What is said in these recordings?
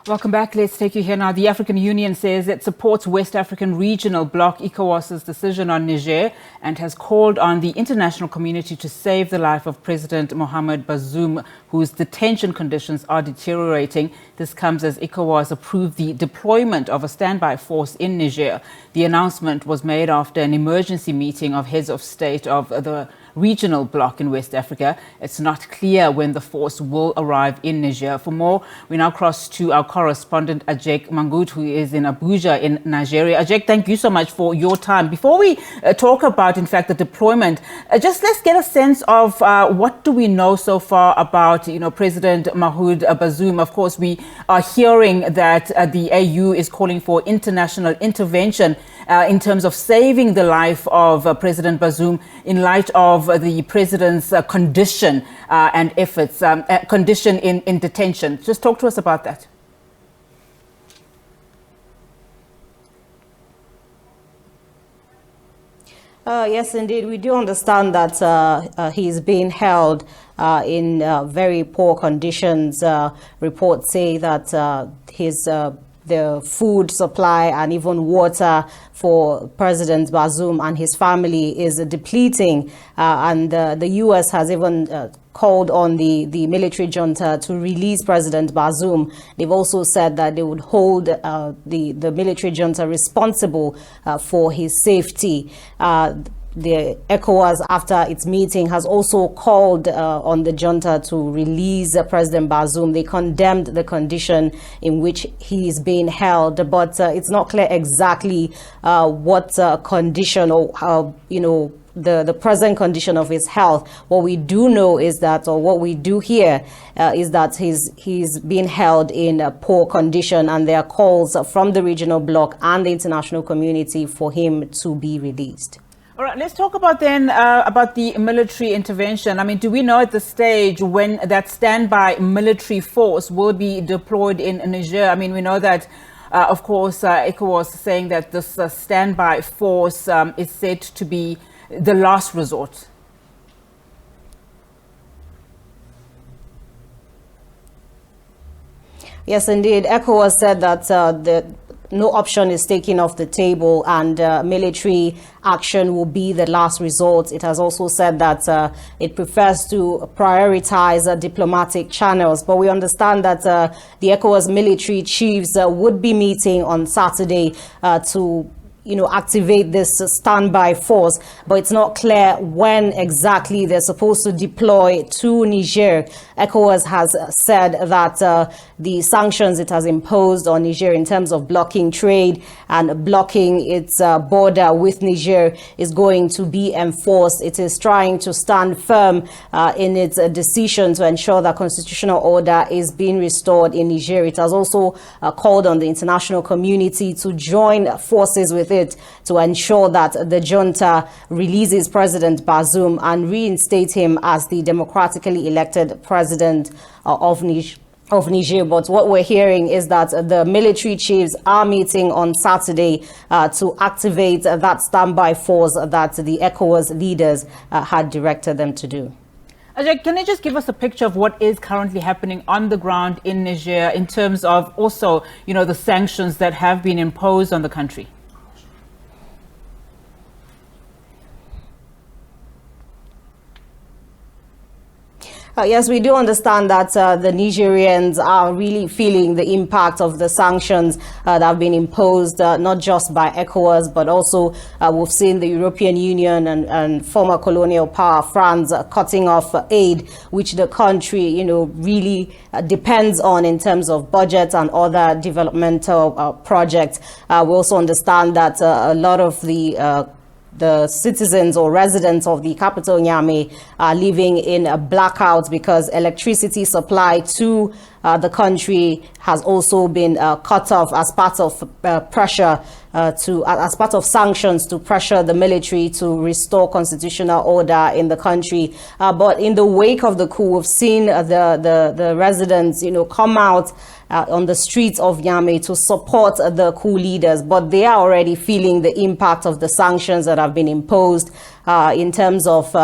Welcome back. Let's take you here now. The African Union says it supports West African regional bloc ECOWAS's decision on Niger and has called on the international community to save the life of President Mohamed Bazoum, whose detention conditions are deteriorating. This comes as ECOWAS approved the deployment of a standby force in Niger. The announcement was made after an emergency meeting of heads of state of the regional bloc in West Africa. It's not clear when the force will arrive in Niger. For more, we now cross to our correspondent Ajek Mangut, who is in Abuja in Nigeria. Ajek, thank you so much for your time. Before we talk about, in fact, the deployment, just let's get a sense of what do we know so far about, President Mohamed Bazoum. Of course, we are hearing that the AU is calling for international intervention in terms of saving the life of President Bazoum in light of the president's condition and efforts, condition in detention. Just talk to us about that. Yes, indeed. We do understand that he's being held in very poor conditions. Reports say that the food supply and even water for President Bazoum and his family is depleting. And the U.S. has even called on the military junta to release President Bazoum. They've also said that they would hold the military junta responsible for his safety. The ECOWAS, after its meeting, has also called on the junta to release President Bazoum. They condemned the condition in which he is being held, but it's not clear exactly what condition or how, the present condition of his health. What we do know is that, or what we do hear is that he's being held in a poor condition, and there are calls from the regional bloc and the international community for him to be released. All right, let's talk about then about the military intervention. I mean, do we know at this stage when that standby military force will be deployed in Niger? I mean, we know that, of course, ECOWAS is saying that this standby force is said to be the last resort. Yes, indeed. ECOWAS said that no option is taken off the table, and military action will be the last resort. It has also said that it prefers to prioritize diplomatic channels. But we understand that the ECOWAS military chiefs would be meeting on Saturday to activate this standby force, but it's not clear when exactly they're supposed to deploy to Niger. ECOWAS has said that the sanctions it has imposed on Niger in terms of blocking trade and blocking its border with Niger is going to be enforced. It is trying to stand firm in its decision to ensure that constitutional order is being restored in Niger. It has also called on the international community to join forces with it to ensure that the junta releases President Bazoum and reinstate him as the democratically elected president of Niger. But what we're hearing is that the military chiefs are meeting on Saturday to activate that standby force that the ECOWAS leaders had directed them to do. Ajay, can you just give us a picture of what is currently happening on the ground in Niger in terms of also, the sanctions that have been imposed on the country? Yes, we do understand that the Nigerians are really feeling the impact of the sanctions that have been imposed, not just by ECOWAS, but also we've seen the European Union and former colonial power France cutting off aid, which the country, really depends on in terms of budget and other developmental projects. We also understand that a lot of the citizens or residents of the capital Niamey are living in a blackout because electricity supply to the country has also been cut off as part of pressure as part of sanctions to pressure the military to restore constitutional order in the country. But in the wake of the coup, we've seen the residents, come out on the streets of Niamey to support the coup leaders, but they are already feeling the impact of the sanctions that have been imposed in terms of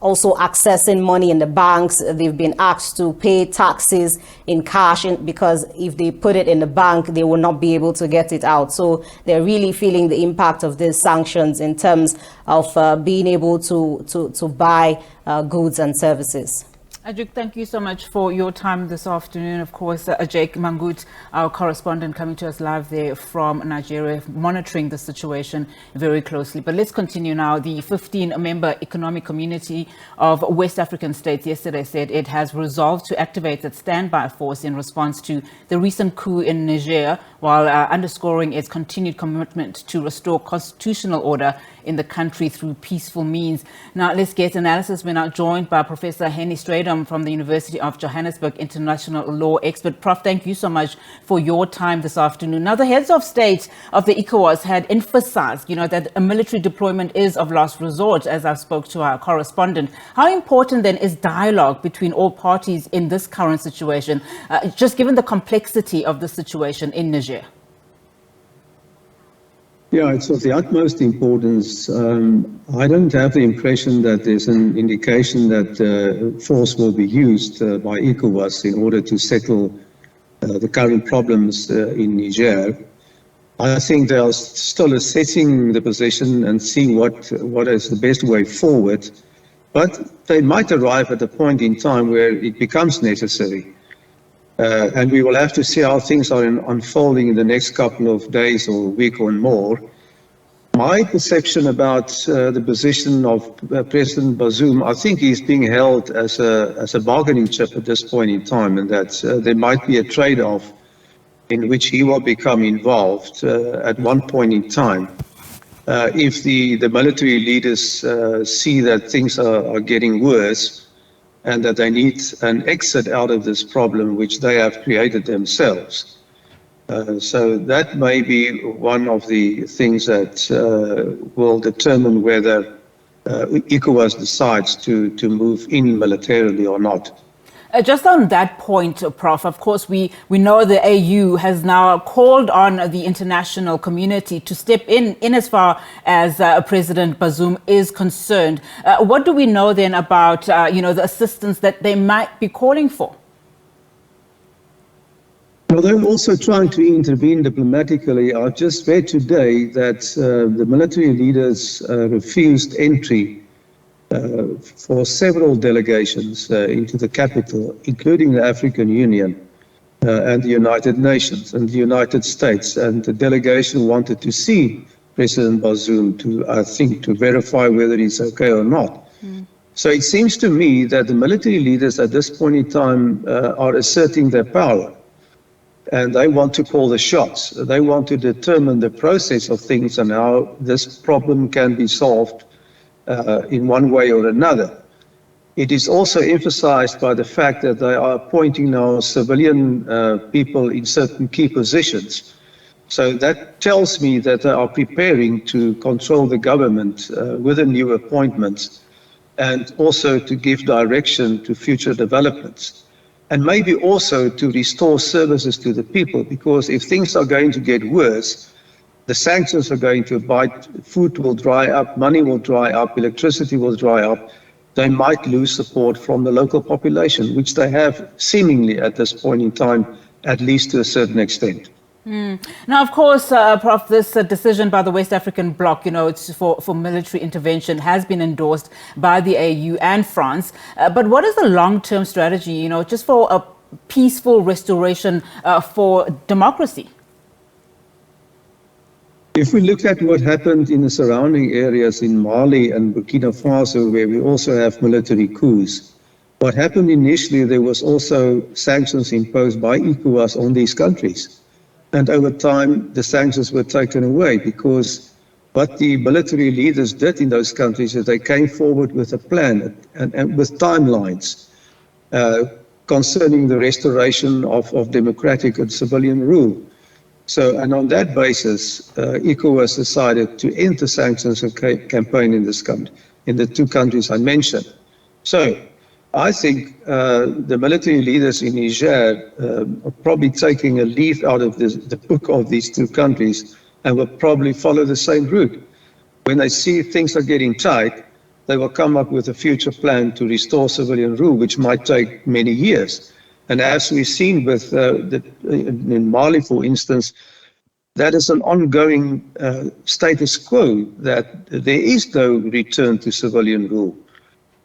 also accessing money in the banks. They've been asked to pay taxes in cash because if they put it in the bank, they will not be able to get it out. So they're really feeling the impact of these sanctions in terms of being able to buy goods and services. Ajik, thank you so much for your time this afternoon. Of course, Ajik Mangut, our correspondent, coming to us live there from Nigeria, monitoring the situation very closely. But let's continue now. The 15-member Economic Community of West African States yesterday said it has resolved to activate its standby force in response to the recent coup in Niger, while underscoring its continued commitment to restore constitutional order in the country through peaceful means. Now, let's get analysis. We're now joined by Professor Hennie Strydom from the University of Johannesburg, international law expert. Prof, thank you so much for your time this afternoon. Now, the heads of state of the ECOWAS had emphasized, that a military deployment is of last resort, as I spoke to our correspondent. How important then is dialogue between all parties in this current situation, just given the complexity of the situation in Niger? Yeah, it's of the utmost importance. I don't have the impression that there's an indication that force will be used by ECOWAS in order to settle the current problems in Niger. I think they are still assessing the position and seeing what is the best way forward, but they might arrive at a point in time where it becomes necessary. And we will have to see how things are unfolding in the next couple of days or a week or more. My perception about the position of President Bazoum, I think he's being held as a bargaining chip at this point in time, and that there might be a trade-off in which he will become involved at one point in time. If the military leaders see that things are getting worse, and that they need an exit out of this problem which they have created themselves. So that may be one of the things that will determine whether ECOWAS decides to move in militarily or not. Just on that point, Prof, of course, we know the AU has now called on the international community to step in as far as President Bazoum is concerned. What do we know then about, the assistance that they might be calling for? Well, they're also trying to intervene diplomatically. I just read today that the military leaders refused entry for several delegations into the capital, including the African Union and the United Nations and the United States. And the delegation wanted to see President Bazoum to verify whether he's okay or not. So it seems to me that the military leaders at this point in time are asserting their power. And they want to call the shots. They want to determine the process of things and how this problem can be solved in one way or another. It is also emphasized by the fact that they are appointing now civilian people in certain key positions. So that tells me that they are preparing to control the government with the new appointments and also to give direction to future developments. And maybe also to restore services to the people, because if things are going to get worse, the sanctions are going to bite, food will dry up, money will dry up, electricity will dry up. They might lose support from the local population, which they have seemingly at this point in time, at least to a certain extent. Now, of course, Prof, this decision by the West African bloc, it's for military intervention has been endorsed by the AU and France. But what is the long-term strategy, just for a peaceful restoration for democracy? If we look at what happened in the surrounding areas in Mali and Burkina Faso, where we also have military coups, what happened initially, there was also sanctions imposed by ECOWAS on these countries. And over time, the sanctions were taken away because what the military leaders did in those countries is they came forward with a plan and with timelines concerning the restoration of democratic and civilian rule. So, and on that basis, ECOWAS decided to end the sanctions campaign in this country, in the two countries I mentioned. So, I think the military leaders in Niger are probably taking a leaf out of the book of these two countries and will probably follow the same route. When they see things are getting tight, they will come up with a future plan to restore civilian rule, which might take many years. And as we've seen with in Mali, for instance, that is an ongoing status quo, that there is no return to civilian rule.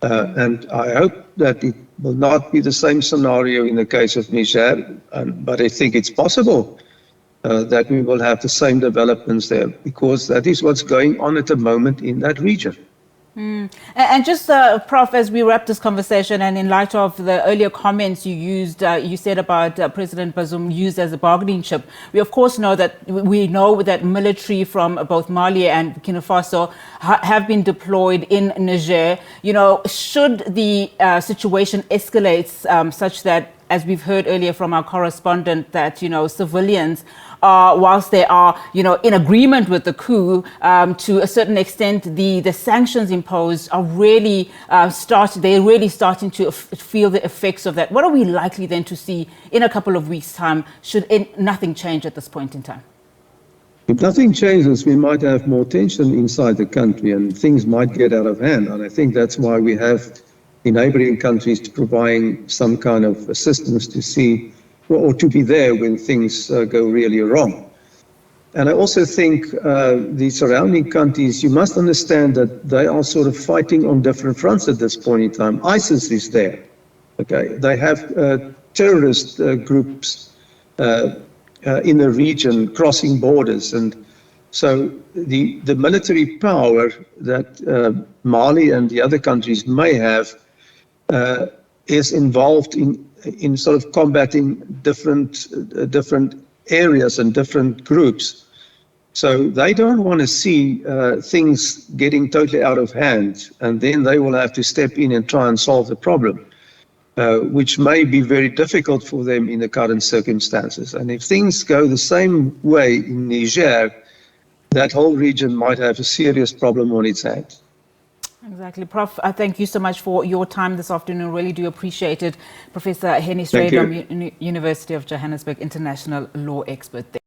And I hope that it will not be the same scenario in the case of Niger, but I think it's possible that we will have the same developments there, because that is what's going on at the moment in that region. And just, Prof, as we wrap this conversation, and in light of the earlier comments you used, you said about President Bazoum used as a bargaining chip. We of course know that military from both Mali and Burkina Faso have been deployed in Niger. You know, should the situation escalate such that, as we've heard earlier from our correspondent, that, you know, civilians whilst they are, you know, in agreement with the coup, to a certain extent, the sanctions imposed are really they're really starting to feel the effects of that. What are we likely then to see in a couple of weeks' time, should nothing change at this point in time? If nothing changes, we might have more tension inside the country and things might get out of hand. And I think that's why we have the neighboring countries to providing some kind of assistance to see, or to be there when things go really wrong. And I also think the surrounding countries, you must understand that they are sort of fighting on different fronts at this point in time. ISIS is there, okay? They have terrorist groups in the region crossing borders. And so the military power that Mali and the other countries may have is involved in sort of combating different areas and different groups. So they don't want to see things getting totally out of hand, and then they will have to step in and try and solve the problem, which may be very difficult for them in the current circumstances. And if things go the same way in Niger, that whole region might have a serious problem on its hands. Exactly. Prof, thank you so much for your time this afternoon. Really do appreciate it. Professor Hennie Strydom, University of Johannesburg, international law expert there.